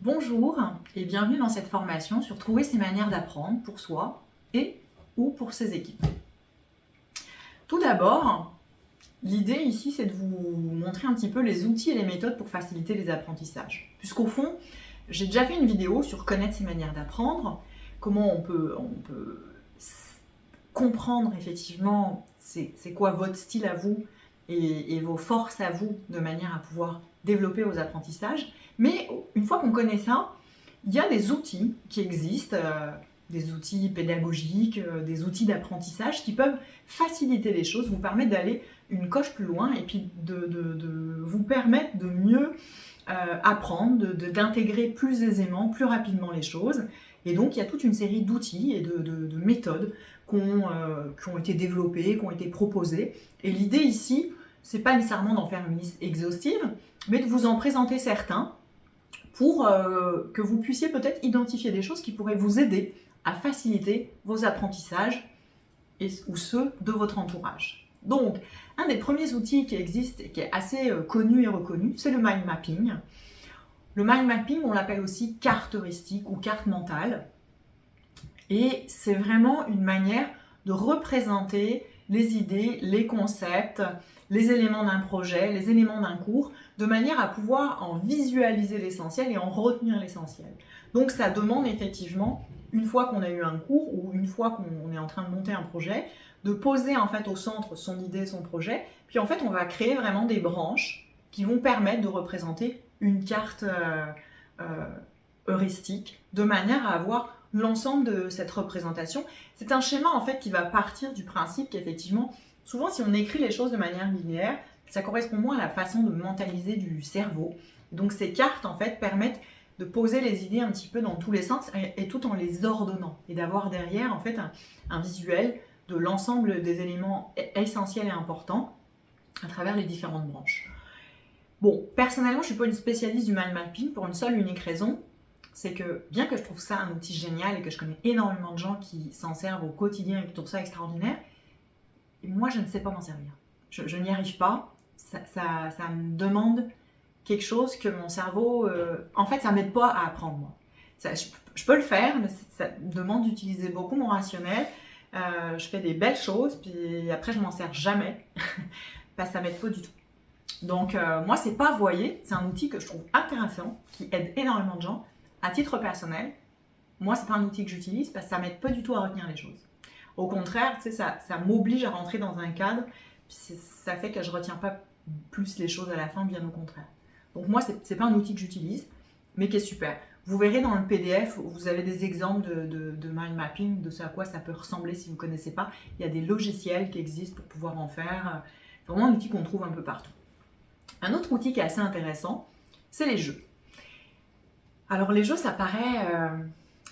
Bonjour et bienvenue dans cette formation sur trouver ses manières d'apprendre pour soi et ou pour ses équipes. Tout d'abord, l'idée ici c'est de vous montrer un petit peu les outils et les méthodes pour faciliter les apprentissages. Puisqu'au fond, j'ai déjà fait une vidéo sur connaître ses manières d'apprendre, comment on peut comprendre effectivement c'est quoi votre style à vous et vos forces à vous de manière à pouvoir développer vos apprentissages. Mais une fois qu'on connaît ça, il y a des outils qui existent, des outils pédagogiques, des outils d'apprentissage qui peuvent faciliter les choses, vous permettre d'aller une coche plus loin et puis de vous permettre de mieux apprendre, d'intégrer plus aisément, plus rapidement les choses. Et donc il y a toute une série d'outils et de méthodes qui ont été développées, qui ont été proposées. Et l'idée ici, c'est pas nécessairement d'en faire une liste exhaustive, mais de vous en présenter certains pour que vous puissiez peut-être identifier des choses qui pourraient vous aider à faciliter vos apprentissages ou ceux de votre entourage. Donc, un des premiers outils qui existe et qui est assez connu et reconnu, c'est le mind mapping. Le mind mapping, on l'appelle aussi carte heuristique ou carte mentale. Et c'est vraiment une manière de représenter les idées, les concepts, les éléments d'un projet, les éléments d'un cours, de manière à pouvoir en visualiser l'essentiel et en retenir l'essentiel. Donc ça demande effectivement, une fois qu'on a eu un cours ou une fois qu'on est en train de monter un projet, de poser en fait au centre son idée, son projet, puis en fait on va créer vraiment des branches qui vont permettre de représenter une carte heuristique, de manière à avoir l'ensemble de cette représentation. C'est un schéma en fait qui va partir du principe qu'effectivement, souvent si on écrit les choses de manière linéaire, ça correspond moins à la façon de mentaliser du cerveau. Donc ces cartes en fait permettent de poser les idées un petit peu dans tous les sens et tout en les ordonnant et d'avoir derrière en fait un visuel de l'ensemble des éléments essentiels et importants à travers les différentes branches. Bon, personnellement, je ne suis pas une spécialiste du mind mapping pour une seule unique raison, c'est que bien que je trouve ça un outil génial et que je connais énormément de gens qui s'en servent au quotidien et qui trouvent ça extraordinaire, moi je ne sais pas m'en servir. Je n'y arrive pas, ça me demande quelque chose que mon cerveau... en fait, ça ne m'aide pas à apprendre, moi. Je peux le faire, mais ça me demande d'utiliser beaucoup mon rationnel. Je fais des belles choses, puis après je m'en sers jamais, parce que ça ne m'aide pas du tout. Donc moi, c'est pas voyer, c'est un outil que je trouve intéressant, qui aide énormément de gens. À titre personnel, moi, c'est pas un outil que j'utilise parce que ça m'aide pas du tout à retenir les choses. Au contraire, tu sais, ça m'oblige à rentrer dans un cadre, puis ça fait que je retiens pas plus les choses à la fin, bien au contraire. Donc moi, c'est pas un outil que j'utilise, mais qui est super. Vous verrez dans le PDF, vous avez des exemples de mind mapping, de ce à quoi ça peut ressembler si vous ne connaissez pas. Il y a des logiciels qui existent pour pouvoir en faire. C'est vraiment un outil qu'on trouve un peu partout. Un autre outil qui est assez intéressant, c'est les jeux. Alors les jeux, ça paraît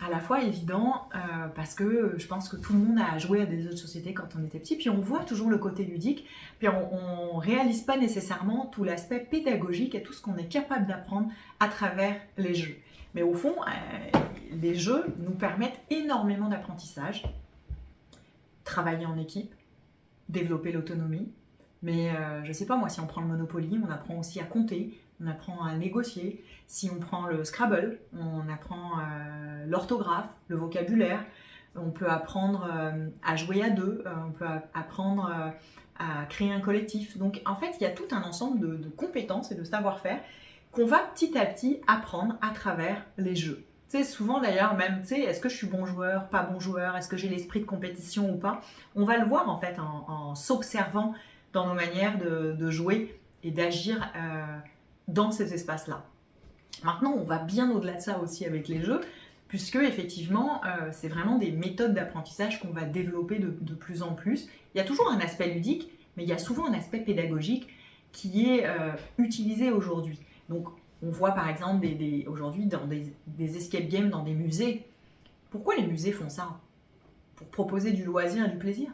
à la fois évident parce que je pense que tout le monde a joué à des jeux de société quand on était petit, puis on voit toujours le côté ludique, puis on ne réalise pas nécessairement tout l'aspect pédagogique et tout ce qu'on est capable d'apprendre à travers les jeux. Mais au fond, les jeux nous permettent énormément d'apprentissage, travailler en équipe, développer l'autonomie. Mais je ne sais pas, moi, si on prend le Monopoly, on apprend aussi à compter, on apprend à négocier. Si on prend le Scrabble, on apprend l'orthographe, le vocabulaire. On peut apprendre à jouer à deux, on peut apprendre à créer un collectif. Donc, en fait, il y a tout un ensemble de compétences et de savoir-faire qu'on va petit à petit apprendre à travers les jeux. Tu sais, souvent d'ailleurs, même, tu sais, est-ce que je suis bon joueur, pas bon joueur, est-ce que j'ai l'esprit de compétition ou pas? On va le voir en fait en s'observant dans nos manières de jouer et d'agir dans ces espaces-là. Maintenant, on va bien au-delà de ça aussi avec les jeux, puisque effectivement, c'est vraiment des méthodes d'apprentissage qu'on va développer de plus en plus. Il y a toujours un aspect ludique, mais il y a souvent un aspect pédagogique qui est utilisé aujourd'hui. Donc, on voit par exemple aujourd'hui dans des escape games dans des musées. Pourquoi les musées font ça? Pour proposer du loisir et du plaisir?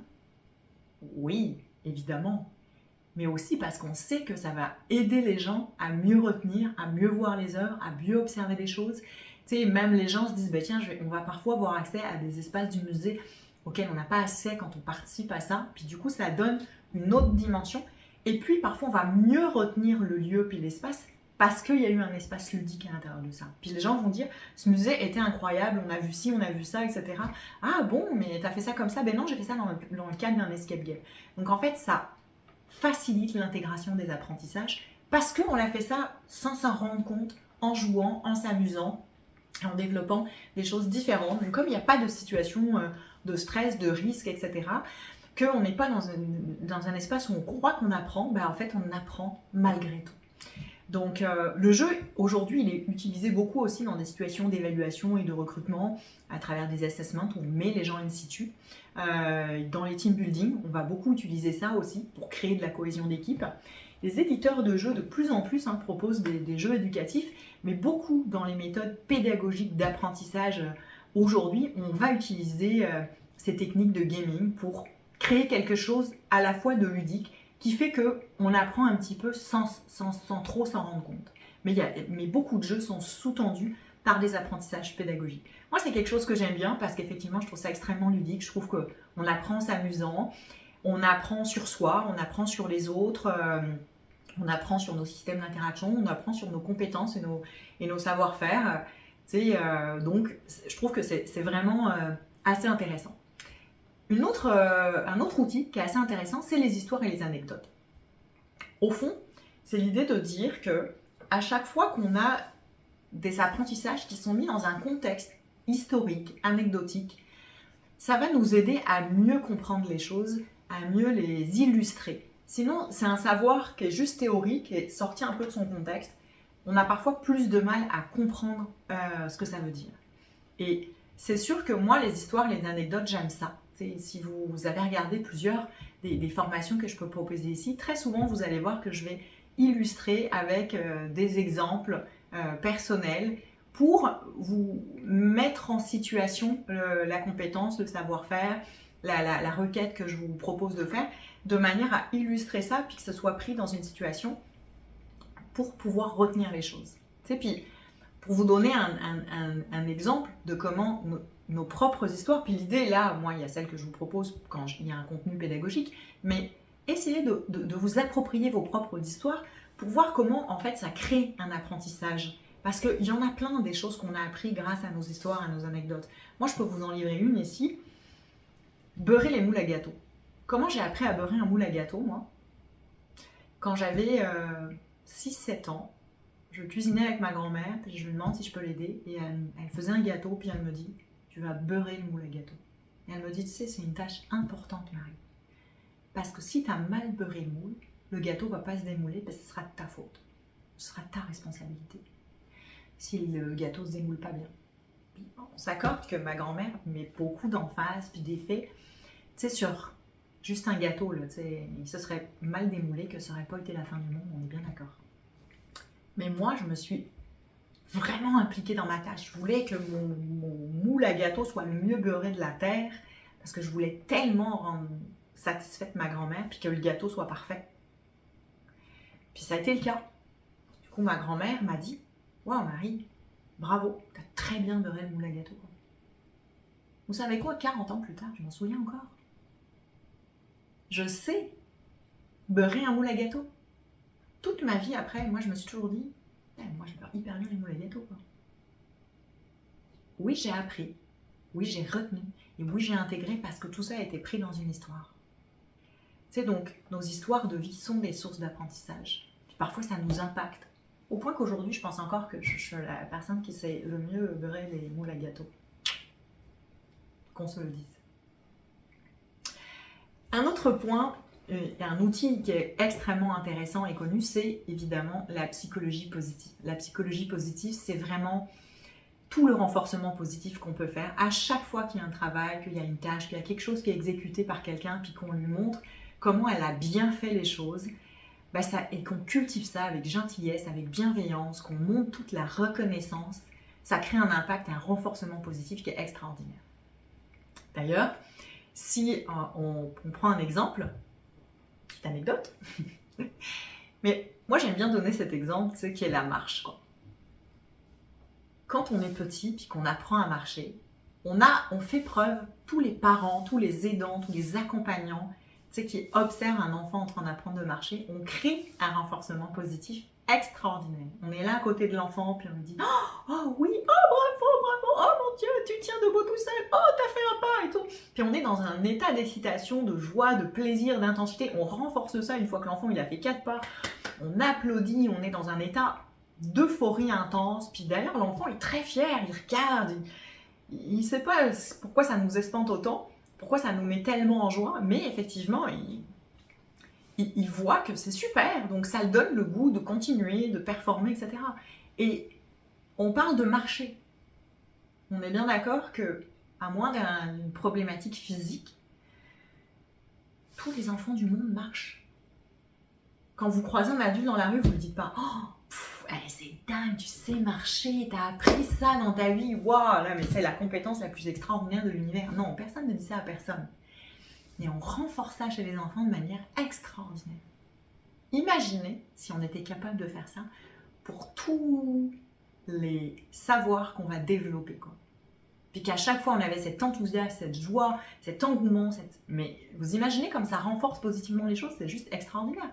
Oui, évidemment, mais aussi parce qu'on sait que ça va aider les gens à mieux retenir, à mieux voir les œuvres, à mieux observer des choses. Tu sais, même les gens se disent, bah, tiens, on va parfois avoir accès à des espaces du musée auxquels on n'a pas accès quand on participe à ça. Puis du coup, ça donne une autre dimension. Et puis, parfois, on va mieux retenir le lieu puis l'espace parce qu'il y a eu un espace ludique à l'intérieur de ça. Puis les gens vont dire, ce musée était incroyable, on a vu ci, on a vu ça, etc. Ah bon, mais t'as fait ça comme ça? Ben non, j'ai fait ça dans le cadre d'un escape game. Donc en fait, ça facilite l'intégration des apprentissages parce qu'on a fait ça sans s'en rendre compte, en jouant, en s'amusant, en développant des choses différentes. Donc comme il n'y a pas de situation de stress, de risque, etc., qu'on n'est pas dans un espace où on croit qu'on apprend, ben en fait on apprend malgré tout. Donc le jeu, aujourd'hui, il est utilisé beaucoup aussi dans des situations d'évaluation et de recrutement à travers des assessments où on met les gens in situ. Dans les team building, on va beaucoup utiliser ça aussi pour créer de la cohésion d'équipe. Les éditeurs de jeux, de plus en plus, proposent des jeux éducatifs, mais beaucoup dans les méthodes pédagogiques d'apprentissage. Aujourd'hui, on va utiliser ces techniques de gaming pour créer quelque chose à la fois de ludique, qui fait qu'on apprend un petit peu sans trop s'en rendre compte. Mais beaucoup de jeux sont sous-tendus par des apprentissages pédagogiques. Moi, c'est quelque chose que j'aime bien parce qu'effectivement, je trouve ça extrêmement ludique. Je trouve qu'on apprend en s'amusant, on apprend sur soi, on apprend sur les autres, on apprend sur nos systèmes d'interaction, on apprend sur nos compétences et nos savoir-faire. Donc, je trouve que c'est vraiment assez intéressant. Un autre outil qui est assez intéressant, c'est les histoires et les anecdotes. Au fond, c'est l'idée de dire que à chaque fois qu'on a des apprentissages qui sont mis dans un contexte historique, anecdotique, ça va nous aider à mieux comprendre les choses, à mieux les illustrer. Sinon, c'est un savoir qui est juste théorique et sorti un peu de son contexte. On a parfois plus de mal à comprendre ce que ça veut dire. Et c'est sûr que moi, les histoires, les anecdotes, j'aime ça. Si vous avez regardé plusieurs des formations que je peux proposer ici, très souvent, vous allez voir que je vais illustrer avec des exemples personnels pour vous mettre en situation la compétence, le savoir-faire, la requête que je vous propose de faire, de manière à illustrer ça, puis que ce soit pris dans une situation pour pouvoir retenir les choses. Puis, pour vous donner un exemple de comment nos propres histoires, puis l'idée là, moi il y a celle que je vous propose quand il y a un contenu pédagogique, mais essayez de vous approprier vos propres histoires pour voir comment en fait ça crée un apprentissage. Parce qu'il y en a plein des choses qu'on a appris grâce à nos histoires, à nos anecdotes. Moi je peux vous en livrer une ici. Beurrer les moules à gâteau. Comment j'ai appris à beurrer un moule à gâteau, moi? Quand j'avais 6-7 ans, je cuisinais avec ma grand-mère, puis je lui demande si je peux l'aider, et elle faisait un gâteau, puis elle me dit, tu vas beurrer le moule à gâteau. Et elle me dit, tu sais, c'est une tâche importante, Marie. Parce que si tu as mal beurré le moule, le gâteau ne va pas se démouler, parce que ce sera de ta faute. Ce sera ta responsabilité. Si le gâteau ne se démoule pas bien. Puis on s'accorde que ma grand-mère met beaucoup d'emphase, puis d'effet, tu sais, sur juste un gâteau, là, il se serait mal démoulé, que ça n'aurait pas été la fin du monde, on est bien d'accord. Mais moi, je me suis vraiment impliquée dans ma tâche. Je voulais que mon moule à gâteau soit le mieux beurré de la terre, parce que je voulais tellement rendre satisfaite ma grand-mère, puis que le gâteau soit parfait. Puis ça a été le cas. Du coup, ma grand-mère m'a dit, « Waouh Marie, bravo, t'as très bien beurré le moule à gâteau. » Vous savez quoi, 40 ans plus tard, je m'en souviens encore. Je sais beurrer un moule à gâteau. Toute ma vie après, moi je me suis toujours dit, moi je beurre hyper bien les moules à gâteau, quoi. Oui, j'ai appris, oui, j'ai retenu, et oui, j'ai intégré parce que tout ça a été pris dans une histoire. C'est donc, nos histoires de vie sont des sources d'apprentissage. Puis parfois, ça nous impacte. Au point qu'aujourd'hui, je pense encore que je suis la personne qui sait le mieux beurrer les moules à gâteau. Qu'on se le dise. Un autre point, un outil qui est extrêmement intéressant et connu, c'est évidemment la psychologie positive. La psychologie positive, c'est vraiment tout le renforcement positif qu'on peut faire. À chaque fois qu'il y a un travail, qu'il y a une tâche, qu'il y a quelque chose qui est exécuté par quelqu'un, puis qu'on lui montre comment elle a bien fait les choses, et qu'on cultive ça avec gentillesse, avec bienveillance, qu'on montre toute la reconnaissance, ça crée un impact, un renforcement positif qui est extraordinaire. D'ailleurs, si on prend un exemple, petite anecdote, mais moi j'aime bien donner cet exemple, qui est la marche, quoi. Quand on est petit puis qu'on apprend à marcher, on fait preuve, tous les parents, tous les aidants, tous les accompagnants, qui observent un enfant en train d'apprendre de marcher, on crée un renforcement positif extraordinaire. On est là à côté de l'enfant, puis on dit oh oui, oh bravo, bravo, oh mon Dieu, tu tiens debout tout seul, oh t'as fait un pas et tout. Puis on est dans un état d'excitation, de joie, de plaisir, d'intensité. On renforce ça une fois que l'enfant il a fait 4 pas. On applaudit, on est dans un état d'euphorie intense. Puis d'ailleurs l'enfant est très fier, il regarde, il sait pas pourquoi ça nous espante autant, pourquoi ça nous met tellement en joie, mais effectivement il voit que c'est super, donc ça le donne le goût de continuer, de performer, etc. Et on parle de marcher. On est bien d'accord que, à moins d'une problématique physique, tous les enfants du monde marchent. Quand vous croisez un adulte dans la rue, vous ne le dites pas « Oh, c'est dingue, tu sais marcher, t'as appris ça dans ta vie, waouh, là, mais c'est la compétence la plus extraordinaire de l'univers. » Non, personne ne dit ça à personne. Et on renforce ça chez les enfants de manière extraordinaire. Imaginez si on était capable de faire ça pour tous les savoirs qu'on va développer, quoi. Puis qu'à chaque fois on avait cet enthousiasme, cette joie, cet engouement, mais vous imaginez comme ça renforce positivement les choses, c'est juste extraordinaire.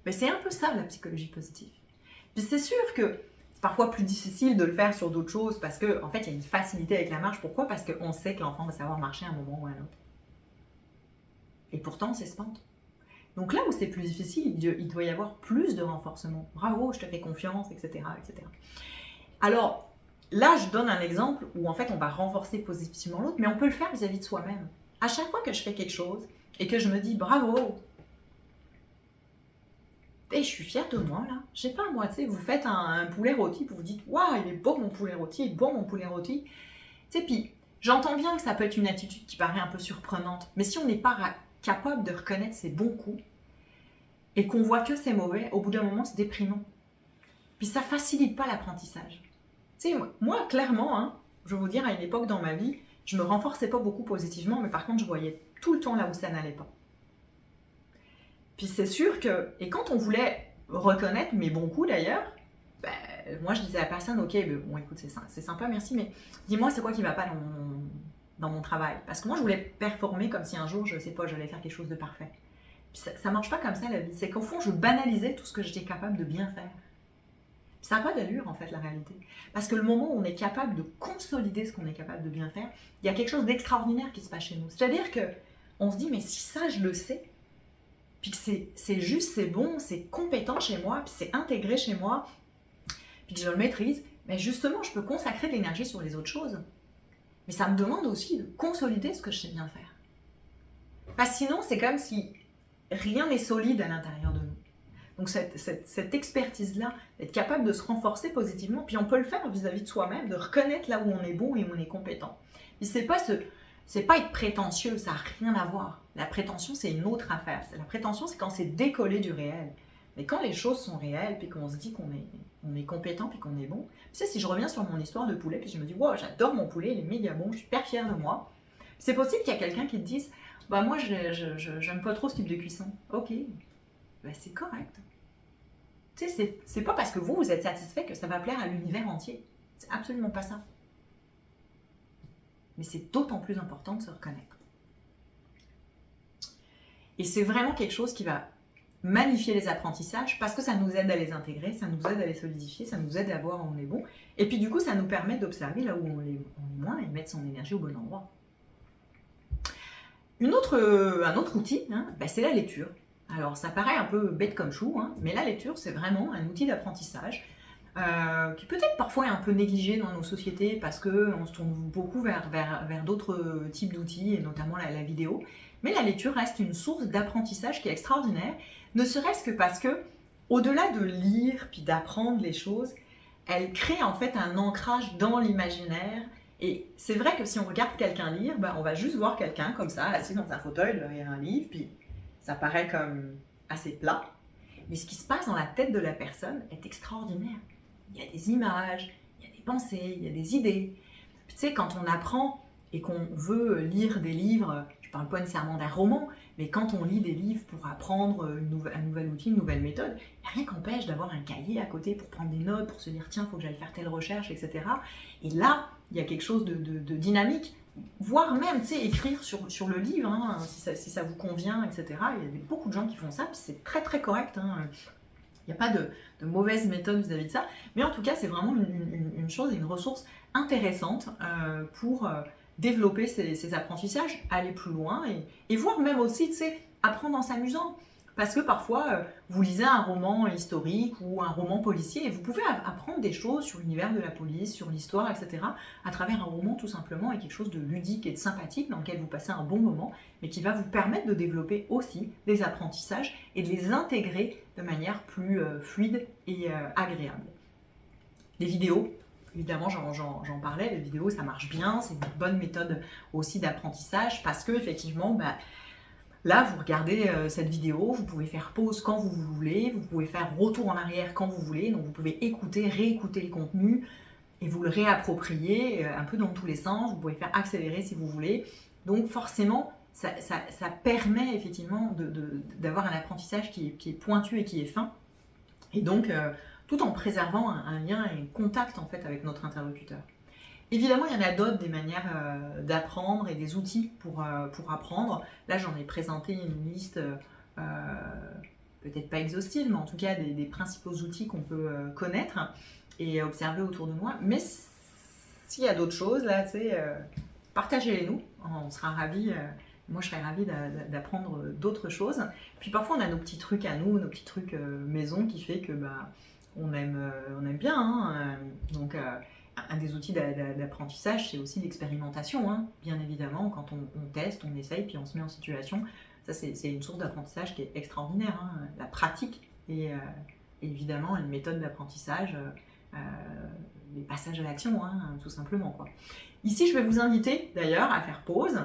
Mais c'est un peu ça la psychologie positive. Puis c'est sûr que c'est parfois plus difficile de le faire sur d'autres choses parce qu'en fait, il y a une facilité avec la marche. Pourquoi? Parce qu'on sait que l'enfant va savoir marcher à un moment ou à un autre. Et pourtant, c'est spante. Donc là où c'est plus difficile, il doit y avoir plus de renforcement. Bravo, je te fais confiance, etc., etc. Alors, là, je donne un exemple où en fait, on va renforcer positivement l'autre, mais on peut le faire vis-à-vis de soi-même. À chaque fois que je fais quelque chose et que je me dis bravo, et je suis fière de moi, là. Je sais pas, moi, tu sais, vous faites un poulet rôti, puis vous dites « Waouh, il est beau mon poulet rôti, il est bon mon poulet rôti. » Tu sais, puis j'entends bien que ça peut être une attitude qui paraît un peu surprenante, mais si on n'est pas capable de reconnaître ses bons coups et qu'on voit que c'est mauvais, au bout d'un moment, c'est déprimant. Puis ça facilite pas l'apprentissage. Tu sais, moi, clairement, hein, je vais vous dire, à une époque dans ma vie, je me renforçais pas beaucoup positivement, mais par contre, je voyais tout le temps là où ça n'allait pas. Puis c'est sûr que, et quand on voulait reconnaître mes bons coups d'ailleurs, ben, moi je disais à la personne, ok, bon écoute, c'est sympa, merci, mais dis-moi c'est quoi qui va pas dans mon travail. Parce que moi je voulais performer comme si un jour, je sais pas, j'allais faire quelque chose de parfait. Puis ça marche pas comme ça la vie, c'est qu'au fond je banalisais tout ce que j'étais capable de bien faire. Puis ça n'a pas d'allure en fait la réalité. Parce que le moment où on est capable de consolider ce qu'on est capable de bien faire, il y a quelque chose d'extraordinaire qui se passe chez nous. C'est-à-dire que on se dit, mais si ça je le sais, puis que c'est juste, c'est bon, c'est compétent chez moi, puis c'est intégré chez moi, puis que je le maîtrise, mais justement, je peux consacrer de l'énergie sur les autres choses. Mais ça me demande aussi de consolider ce que je sais bien faire. Parce que sinon, c'est comme si rien n'est solide à l'intérieur de nous. Donc cette expertise-là, d'être capable de se renforcer positivement, puis on peut le faire vis-à-vis de soi-même, de reconnaître là où on est bon et où on est compétent. Puis c'est pas être prétentieux, ça n'a rien à voir. La prétention, c'est une autre affaire. La prétention, c'est quand c'est décollé du réel. Mais quand les choses sont réelles, puis qu'on se dit qu'on est compétent, puis qu'on est bon. Tu sais, si je reviens sur mon histoire de poulet, puis je me dis, wow, j'adore mon poulet, il est méga bon, je suis hyper fière de moi. C'est possible qu'il y a quelqu'un qui te dise, bah moi, j'aime pas trop ce type de cuisson. Ok, bah c'est correct. Tu sais, c'est pas parce que vous êtes satisfait que ça va plaire à l'univers entier. C'est absolument pas ça. Mais c'est d'autant plus important de se reconnaître. Et c'est vraiment quelque chose qui va magnifier les apprentissages parce que ça nous aide à les intégrer, ça nous aide à les solidifier, ça nous aide à voir où on est bon. Et puis du coup, ça nous permet d'observer là où on est moins et mettre son énergie au bon endroit. Un autre outil, hein, c'est la lecture. Alors ça paraît un peu bête comme chou, hein, mais la lecture, c'est vraiment un outil d'apprentissage qui peut-être parfois est un peu négligé dans nos sociétés parce qu'on se tourne beaucoup vers d'autres types d'outils, et notamment la vidéo. Mais la lecture reste une source d'apprentissage qui est extraordinaire, ne serait-ce que parce que, au-delà de lire puis d'apprendre les choses, elle crée en fait un ancrage dans l'imaginaire. Et c'est vrai que si on regarde quelqu'un lire, on va juste voir quelqu'un comme ça, assis dans un fauteuil derrière un livre, puis ça paraît comme assez plat. Mais ce qui se passe dans la tête de la personne est extraordinaire. Il y a des images, il y a des pensées, il y a des idées. Puis, tu sais, quand on apprend et qu'on veut lire des livres, je ne parle pas nécessairement d'un roman, mais quand on lit des livres pour apprendre un nouvel outil, une nouvelle méthode, il n'y a rien qui empêche d'avoir un cahier à côté pour prendre des notes, pour se dire tiens, il faut que j'aille faire telle recherche, etc. Et là, il y a quelque chose de dynamique, voire même, tu sais, écrire sur le livre, hein, si ça vous convient, etc. Il y a beaucoup de gens qui font ça, puis c'est très très correct, hein. Il n'y a pas de mauvaise méthode vis-à-vis de ça, mais en tout cas, c'est vraiment une chose et une ressource intéressante pour développer ces apprentissages, aller plus loin et voir même aussi, tu sais, apprendre en s'amusant. Parce que parfois, vous lisez un roman historique ou un roman policier et vous pouvez apprendre des choses sur l'univers de la police, sur l'histoire, etc. à travers un roman tout simplement et quelque chose de ludique et de sympathique dans lequel vous passez un bon moment, mais qui va vous permettre de développer aussi des apprentissages et de les intégrer de manière plus fluide et agréable. Les vidéos, évidemment, j'en parlais, les vidéos ça marche bien, c'est une bonne méthode aussi d'apprentissage parce que effectivement, là, vous regardez cette vidéo, vous pouvez faire pause quand vous voulez, vous pouvez faire retour en arrière quand vous voulez, donc vous pouvez écouter, réécouter le contenu et vous le réapproprier un peu dans tous les sens, vous pouvez faire accélérer si vous voulez. Donc forcément, ça permet effectivement d'avoir un apprentissage qui est pointu et qui est fin, et donc tout en préservant un lien et un contact en fait avec notre interlocuteur. Évidemment, il y en a d'autres, des manières d'apprendre et des outils pour apprendre. Là, j'en ai présenté une liste, peut-être pas exhaustive, mais en tout cas des principaux outils qu'on peut connaître et observer autour de moi. Mais s'il y a d'autres choses, là, tu sais, partagez-les nous. On sera ravis. Moi, je serais ravie d'apprendre d'autres choses. Puis parfois, on a nos petits trucs à nous, nos petits trucs maison qui fait que on aime bien. Hein, donc un des outils d'apprentissage, c'est aussi l'expérimentation, hein, bien évidemment. Quand on teste, on essaye, puis on se met en situation. Ça, c'est une source d'apprentissage qui est extraordinaire. Hein. La pratique et évidemment une méthode d'apprentissage, les passages à l'action, hein, tout simplement, quoi. Ici, je vais vous inviter d'ailleurs à faire pause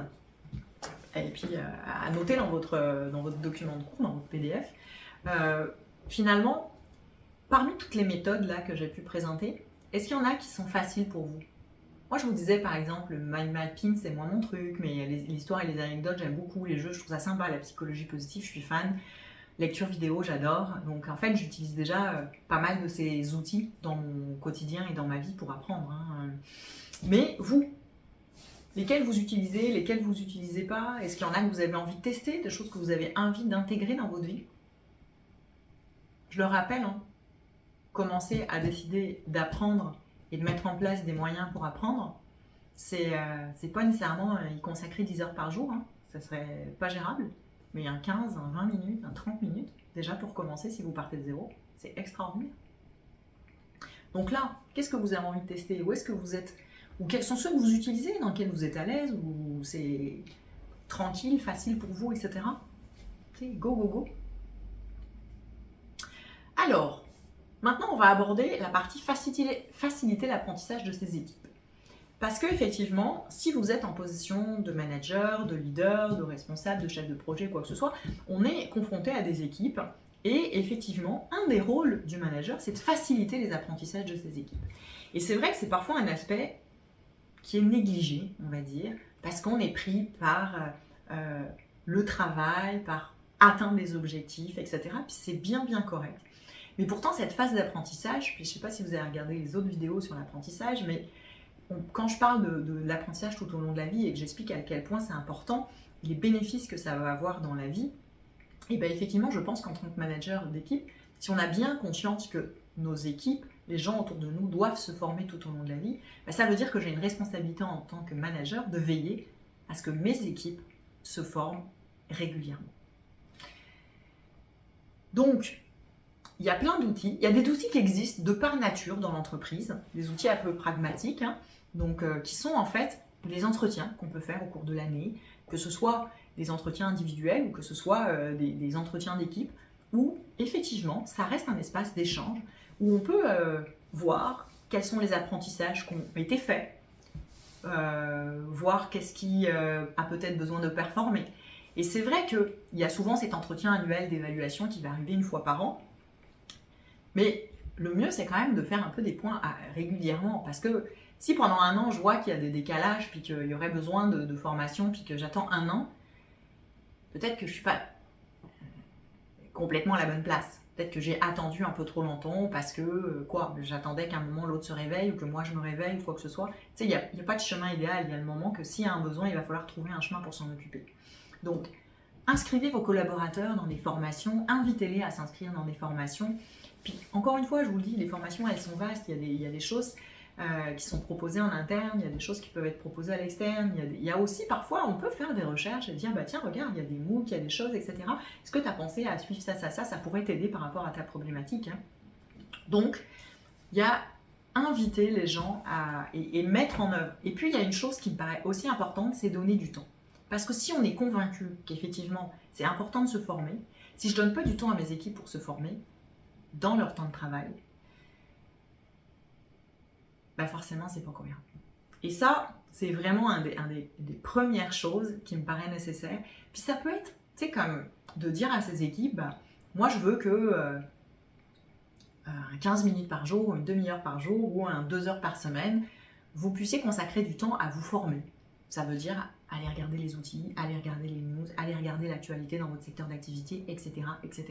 et puis à noter dans votre document de cours, dans votre PDF. Finalement, parmi toutes les méthodes là que j'ai pu présenter, est-ce qu'il y en a qui sont faciles pour vous? Moi, je vous disais par exemple, le mind mapping, c'est moins mon truc, mais l'histoire et les anecdotes, j'aime beaucoup. Les jeux, je trouve ça sympa. La psychologie positive, je suis fan. Lecture vidéo, j'adore. Donc en fait, j'utilise déjà pas mal de ces outils dans mon quotidien et dans ma vie pour apprendre. Hein. Mais vous, lesquels vous utilisez, lesquels vous n'utilisez pas? Est-ce qu'il y en a que vous avez envie de tester, des choses que vous avez envie d'intégrer dans votre vie? Je le rappelle, hein, commencer à décider d'apprendre et de mettre en place des moyens pour apprendre, c'est pas nécessairement y consacrer 10 heures par jour, hein, ça serait pas gérable, mais un 15, un 20 minutes, un 30 minutes, déjà pour commencer si vous partez de zéro, c'est extraordinaire. Donc là, qu'est-ce que vous avez envie de tester? Où est-ce que vous êtes? Ou quels sont ceux que vous utilisez, dans lesquels vous êtes à l'aise, ou c'est tranquille, facile pour vous, etc. Go, go, go. Alors, maintenant, on va aborder la partie faciliter l'apprentissage de ces équipes. Parce que effectivement, si vous êtes en position de manager, de leader, de responsable, de chef de projet, quoi que ce soit, on est confronté à des équipes. Et effectivement, un des rôles du manager, c'est de faciliter les apprentissages de ces équipes. Et c'est vrai que c'est parfois un aspect qui est négligé, on va dire, parce qu'on est pris par le travail, par atteindre des objectifs, etc. Puis c'est bien correct. Mais pourtant, cette phase d'apprentissage, puis je ne sais pas si vous avez regardé les autres vidéos sur l'apprentissage, mais quand je parle de l'apprentissage tout au long de la vie et que j'explique à quel point c'est important, les bénéfices que ça va avoir dans la vie, et bien effectivement, je pense qu'en tant que manager d'équipe, si on a bien conscience que nos équipes, les gens autour de nous doivent se former tout au long de la vie, ben ça veut dire que j'ai une responsabilité en tant que manager de veiller à ce que mes équipes se forment régulièrement. Donc, il y a plein d'outils. Il y a des outils qui existent de par nature dans l'entreprise, des outils un peu pragmatiques, hein, donc, qui sont en fait des entretiens qu'on peut faire au cours de l'année, que ce soit des entretiens individuels ou que ce soit des entretiens d'équipe, où effectivement, ça reste un espace d'échange, où on peut voir quels sont les apprentissages qui ont été faits, voir qu'est-ce qui a peut-être besoin de performer. Et c'est vrai qu'il y a souvent cet entretien annuel d'évaluation qui va arriver une fois par an, mais le mieux, c'est quand même de faire un peu des points régulièrement, parce que si pendant un an, je vois qu'il y a des décalages, puis qu'il y aurait besoin de formation, puis que j'attends un an, peut-être que je ne suis pas complètement à la bonne place. Peut-être que j'ai attendu un peu trop longtemps parce que, j'attendais qu'à un moment l'autre se réveille, ou que moi je me réveille, ou quoi que ce soit. Tu sais, il n'y a pas de chemin idéal, il y a le moment que s'il y a un besoin, il va falloir trouver un chemin pour s'en occuper. Donc, inscrivez vos collaborateurs dans des formations, invitez-les à s'inscrire dans des formations, Puis, encore une fois, je vous le dis, les formations, elles sont vastes. Il y a des choses qui sont proposées en interne, il y a des choses qui peuvent être proposées à l'externe. Il y a aussi, parfois, on peut faire des recherches et dire, bah tiens, regarde, il y a des MOOC, il y a des choses, etc. Est-ce que tu as pensé à suivre ça, ça pourrait t'aider par rapport à ta problématique, hein. Donc, il y a inviter les gens et mettre en œuvre. Et puis, il y a une chose qui me paraît aussi importante, c'est donner du temps. Parce que si on est convaincu qu'effectivement, c'est important de se former, si je donne pas du temps à mes équipes pour se former, dans leur temps de travail, bah forcément, c'est pas cohérent. Et ça, c'est vraiment un des premières choses qui me paraît nécessaire. Puis ça peut être, tu sais, comme de dire à ses équipes, bah, moi, je veux que 15 minutes par jour, ou une demi-heure par jour, ou 2 heures par semaine, vous puissiez consacrer du temps à vous former. Ça veut dire aller regarder les outils, aller regarder les news, aller regarder l'actualité dans votre secteur d'activité, etc., etc.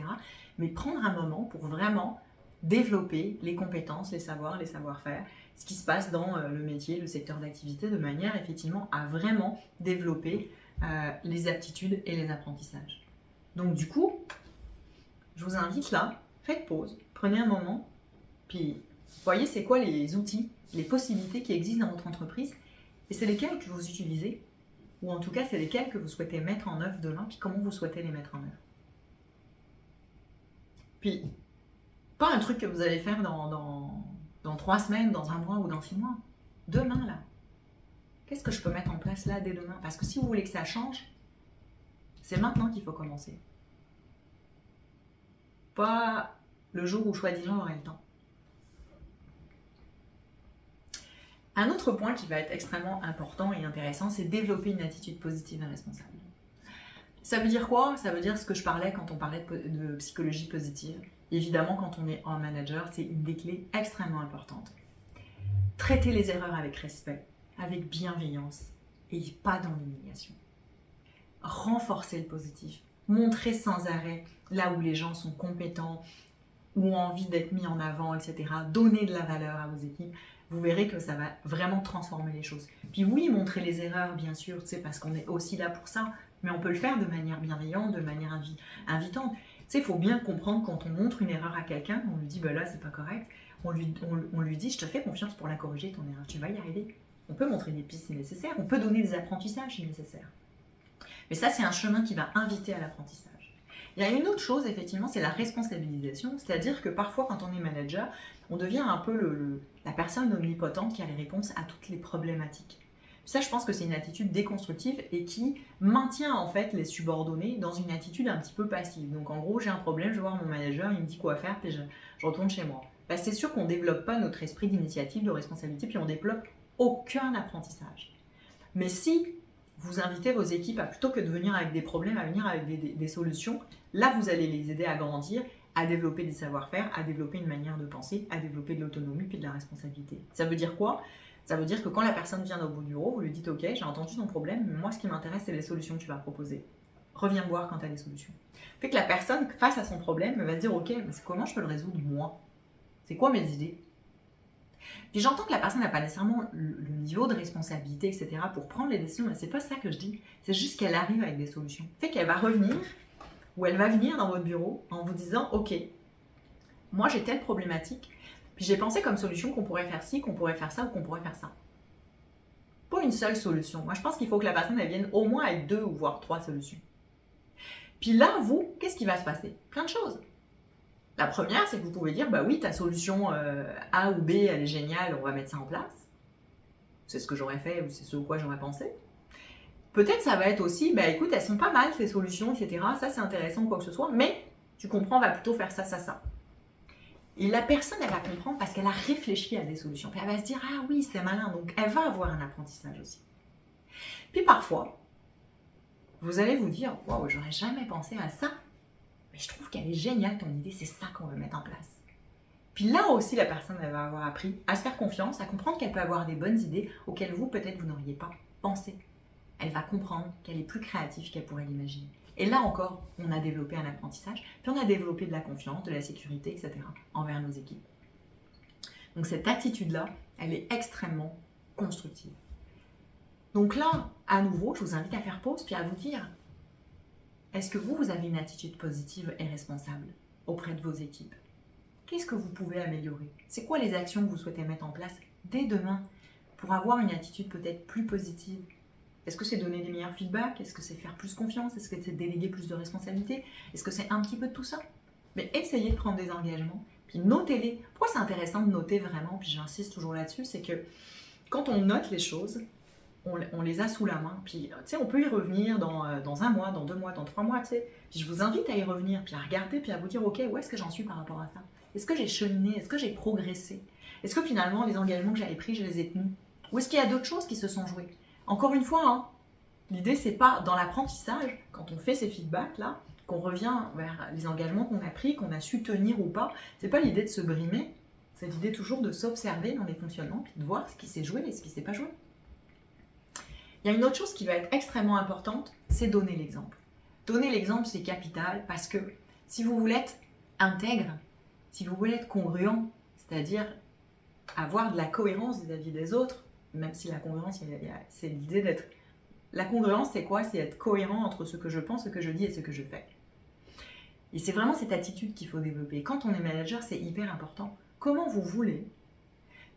Mais prendre un moment pour vraiment développer les compétences, les savoirs, les savoir-faire, ce qui se passe dans le métier, le secteur d'activité, de manière effectivement à vraiment développer les aptitudes et les apprentissages. Donc du coup, je vous invite là, faites pause, prenez un moment, puis voyez c'est quoi les outils, les possibilités qui existent dans votre entreprise, et c'est lesquels que vous utilisez, ou en tout cas c'est lesquels que vous souhaitez mettre en œuvre demain, puis comment vous souhaitez les mettre en œuvre. Puis, pas un truc que vous allez faire dans 3 semaines, dans 1 mois ou dans 6 mois. Demain là. Qu'est-ce que je peux mettre en place là dès demain? Parce que si vous voulez que ça change, c'est maintenant qu'il faut commencer. Pas le jour où soi-disant j'aurai le temps. Un autre point qui va être extrêmement important et intéressant, c'est développer une attitude positive et responsable. Ça veut dire quoi? Ça veut dire ce que je parlais quand on parlait de psychologie positive. Évidemment, quand on est en manager, c'est une des clés extrêmement importantes. Traiter les erreurs avec respect, avec bienveillance et pas dans l'humiliation. Renforcer le positif, montrer sans arrêt là où les gens sont compétents ou ont envie d'être mis en avant, etc. Donner de la valeur à vos équipes. Vous verrez que ça va vraiment transformer les choses. Puis oui, montrer les erreurs, bien sûr, parce qu'on est aussi là pour ça, mais on peut le faire de manière bienveillante, de manière invitante. Il faut bien comprendre quand on montre une erreur à quelqu'un, on lui dit bah là c'est pas correct, on lui dit je te fais confiance pour la corriger ton erreur, tu vas y arriver. On peut montrer des pistes si nécessaire, on peut donner des apprentissages si nécessaire. Mais ça c'est un chemin qui va inviter à l'apprentissage. Il y a une autre chose, effectivement, c'est la responsabilisation, c'est-à-dire que parfois, quand on est manager, on devient un peu la personne omnipotente qui a les réponses à toutes les problématiques. Ça, je pense que c'est une attitude déconstructive et qui maintient en fait les subordonnés dans une attitude un petit peu passive. Donc en gros, j'ai un problème, je vais voir mon manager, il me dit quoi faire, puis je retourne chez moi. Ben, c'est sûr qu'on ne développe pas notre esprit d'initiative, de responsabilité, puis on ne développe aucun apprentissage. Mais si vous invitez vos équipes à, plutôt que de venir avec des problèmes, à venir avec des solutions, là vous allez les aider à grandir, à développer des savoir-faire, à développer une manière de penser, à développer de l'autonomie puis de la responsabilité. Ça veut dire quoi? Ça veut dire que quand la personne vient dans votre bureau, vous lui dites ok, j'ai entendu ton problème, mais moi ce qui m'intéresse c'est les solutions que tu vas proposer. Reviens me voir quand tu as des solutions. Fait que la personne, face à son problème, va se dire ok, mais comment je peux le résoudre moi? C'est quoi mes idées? Puis j'entends que la personne n'a pas nécessairement le niveau de responsabilité, etc. pour prendre les décisions, mais c'est pas ça que je dis. C'est juste qu'elle arrive avec des solutions. Fait qu'elle va revenir, ou elle va venir dans votre bureau en vous disant, ok, moi j'ai telle problématique, puis j'ai pensé comme solution qu'on pourrait faire ci, qu'on pourrait faire ça, ou qu'on pourrait faire ça. Pas une seule solution. Moi je pense qu'il faut que la personne elle vienne au moins avec 2 ou voire 3 solutions. Puis là, vous, qu'est-ce qui va se passer? Plein de choses. La première, c'est que vous pouvez dire, bah oui, ta solution A ou B, elle est géniale, on va mettre ça en place. C'est ce que j'aurais fait ou c'est ce au quoi j'aurais pensé. Peut-être ça va être aussi, bah écoute, elles sont pas mal tes solutions, etc. Ça c'est intéressant, quoi que ce soit, mais tu comprends, on va plutôt faire ça, ça, ça. Et la personne, elle va comprendre parce qu'elle a réfléchi à des solutions. Puis elle va se dire, ah oui, c'est malin, donc elle va avoir un apprentissage aussi. Puis parfois, vous allez vous dire, waouh, j'aurais jamais pensé à ça. Mais je trouve qu'elle est géniale ton idée, c'est ça qu'on veut mettre en place. Puis là aussi, la personne, elle va avoir appris à se faire confiance, à comprendre qu'elle peut avoir des bonnes idées auxquelles vous, peut-être, vous n'auriez pas pensé. Elle va comprendre qu'elle est plus créative qu'elle pourrait l'imaginer. Et là encore, on a développé un apprentissage, puis on a développé de la confiance, de la sécurité, etc. envers nos équipes. Donc cette attitude-là, elle est extrêmement constructive. Donc là, à nouveau, je vous invite à faire pause, puis à vous dire, est-ce que vous avez une attitude positive et responsable auprès de vos équipes? Qu'est-ce que vous pouvez améliorer? C'est quoi les actions que vous souhaitez mettre en place dès demain pour avoir une attitude peut-être plus positive? Est-ce que c'est donner des meilleurs feedbacks? Est-ce que c'est faire plus confiance? Est-ce que c'est déléguer plus de responsabilités? Est-ce que c'est un petit peu de tout ça? Mais essayez de prendre des engagements, puis notez-les. Pourquoi c'est intéressant de noter vraiment? Puis j'insiste toujours là-dessus, c'est que quand on note les choses, on les a sous la main. Puis, tu sais, on peut y revenir dans un mois, dans 2 mois, dans 3 mois, tu sais. Puis je vous invite à y revenir, puis à regarder, puis à vous dire, ok, où est-ce que j'en suis par rapport à ça? Est-ce que j'ai cheminé? Est-ce que j'ai progressé? Est-ce que finalement, les engagements que j'avais pris, je les ai tenus? Ou est-ce qu'il y a d'autres choses qui se sont jouées? Encore une fois, hein, l'idée, c'est pas dans l'apprentissage, quand on fait ces feedbacks-là, qu'on revient vers les engagements qu'on a pris, qu'on a su tenir ou pas. C'est pas l'idée de se brimer, c'est l'idée toujours de s'observer dans les fonctionnements, puis de voir ce qui s'est joué et ce qui s'est pas joué. Il y a une autre chose qui va être extrêmement importante, c'est donner l'exemple. Donner l'exemple, c'est capital, parce que si vous voulez être intègre, si vous voulez être congruent, c'est-à-dire avoir de la cohérence vis-à-vis des autres, même si la congruence, c'est l'idée d'être... La congruence, c'est quoi? C'est être cohérent entre ce que je pense, ce que je dis et ce que je fais. Et c'est vraiment cette attitude qu'il faut développer. Quand on est manager, c'est hyper important. Comment vous voulez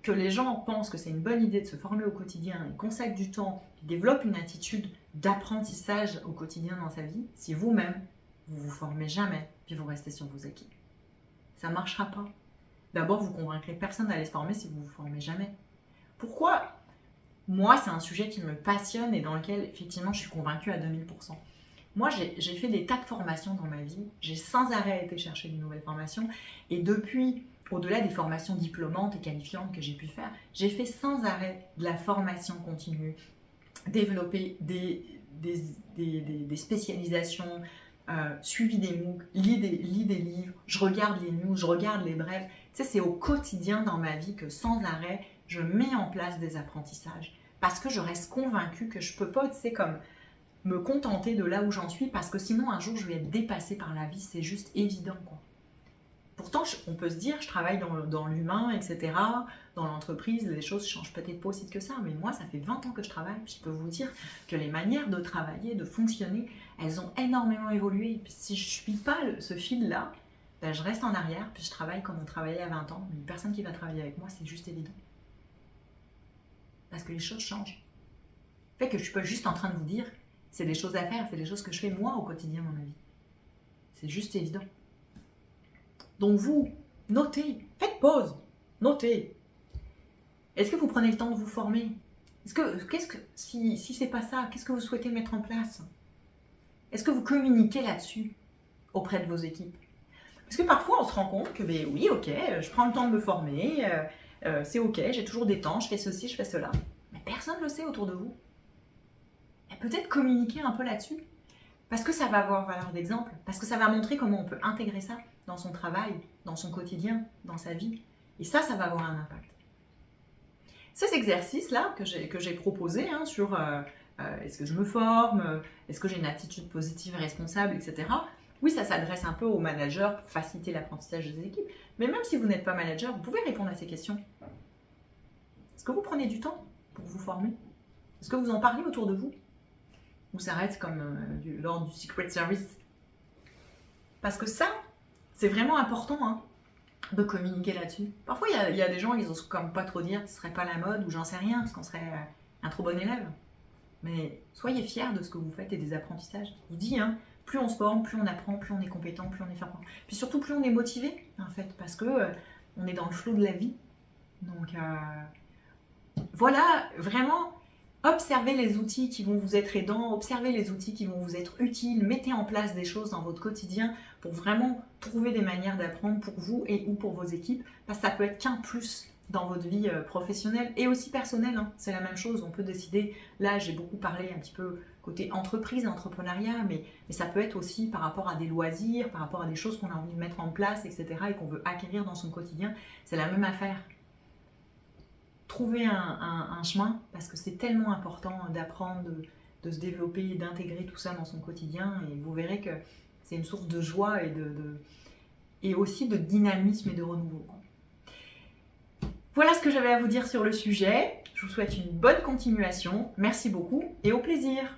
que les gens pensent que c'est une bonne idée de se former au quotidien et consacrent du temps, développent une attitude d'apprentissage au quotidien dans sa vie, si vous-même, vous vous formez jamais, puis vous restez sur vos acquis? Ça ne marchera pas. D'abord, vous convaincrez personne d'aller se former si vous ne vous formez jamais. Pourquoi? Moi, c'est un sujet qui me passionne et dans lequel, effectivement, je suis convaincue à 2000%. Moi, j'ai fait des tas de formations dans ma vie. J'ai sans arrêt été chercher de nouvelles formations. Et depuis, au-delà des formations diplômantes et qualifiantes que j'ai pu faire, j'ai fait sans arrêt de la formation continue, développer des spécialisations, suivi des MOOC, lis des livres, je regarde les news, je regarde les brèves. Tu sais, c'est au quotidien dans ma vie que sans arrêt, je mets en place des apprentissages. Parce que je reste convaincue que je ne peux pas, tu sais, comme me contenter de là où j'en suis, parce que sinon un jour je vais être dépassée par la vie, c'est juste évident, quoi. Pourtant, on peut se dire, je travaille dans l'humain, etc., dans l'entreprise, les choses ne changent peut-être pas aussi vite que ça, mais moi, ça fait 20 ans que je travaille, puis je peux vous dire que les manières de travailler, de fonctionner, elles ont énormément évolué. Puis si je ne suis pas ce fil-là, ben, je reste en arrière, puis je travaille comme on travaillait à 20 ans. Une personne qui va travailler avec moi, c'est juste évident. Parce que les choses changent. Fait que je suis pas juste en train de vous dire, c'est des choses à faire, c'est des choses que je fais moi au quotidien dans ma vie. C'est juste évident. Donc vous, notez, faites pause, notez. Est-ce que vous prenez le temps de vous former? Si c'est pas ça, qu'est-ce que vous souhaitez mettre en place? Est-ce que vous communiquez là-dessus auprès de vos équipes? Parce que parfois on se rend compte que ben oui, ok, je prends le temps de me former, c'est ok, j'ai toujours des temps, je fais ceci, je fais cela. Mais personne ne le sait autour de vous. Et peut-être communiquer un peu là-dessus. Parce que ça va avoir valeur d'exemple, parce que ça va montrer comment on peut intégrer ça dans son travail, dans son quotidien, dans sa vie. Et ça va avoir un impact. Ces exercices-là que j'ai proposés sur est-ce que je me forme, est-ce que j'ai une attitude positive et responsable, etc. Oui, ça s'adresse un peu aux managers pour faciliter l'apprentissage des équipes. Mais même si vous n'êtes pas manager, vous pouvez répondre à ces questions. Est-ce que vous prenez du temps pour vous former? Est-ce que vous en parlez autour de vous? Ou ça reste comme lors du Secret Service? Parce que ça, c'est vraiment important de communiquer là-dessus. Parfois, il y a des gens, ils osent comme pas trop dire que ce serait pas la mode ou j'en sais rien, parce qu'on serait un trop bon élève. Mais soyez fiers de ce que vous faites et des apprentissages. Je vous dis, plus on se forme, plus on apprend, plus on est compétent, plus on est fervent. Puis surtout, plus on est motivé, en fait, parce que on est dans le flot de la vie. Donc, voilà, vraiment... Observez les outils qui vont vous être aidants, observez les outils qui vont vous être utiles, mettez en place des choses dans votre quotidien pour vraiment trouver des manières d'apprendre pour vous et ou pour vos équipes, parce que ça peut être qu'un plus dans votre vie professionnelle et aussi personnelle, c'est la même chose, on peut décider, là j'ai beaucoup parlé un petit peu côté entreprise, entrepreneuriat, mais ça peut être aussi par rapport à des loisirs, par rapport à des choses qu'on a envie de mettre en place, etc. et qu'on veut acquérir dans son quotidien, c'est la même affaire. Trouver un chemin, parce que c'est tellement important d'apprendre, de se développer, d'intégrer tout ça dans son quotidien, et vous verrez que c'est une source de joie et aussi de dynamisme et de renouveau. Voilà ce que j'avais à vous dire sur le sujet. Je vous souhaite une bonne continuation. Merci beaucoup et au plaisir.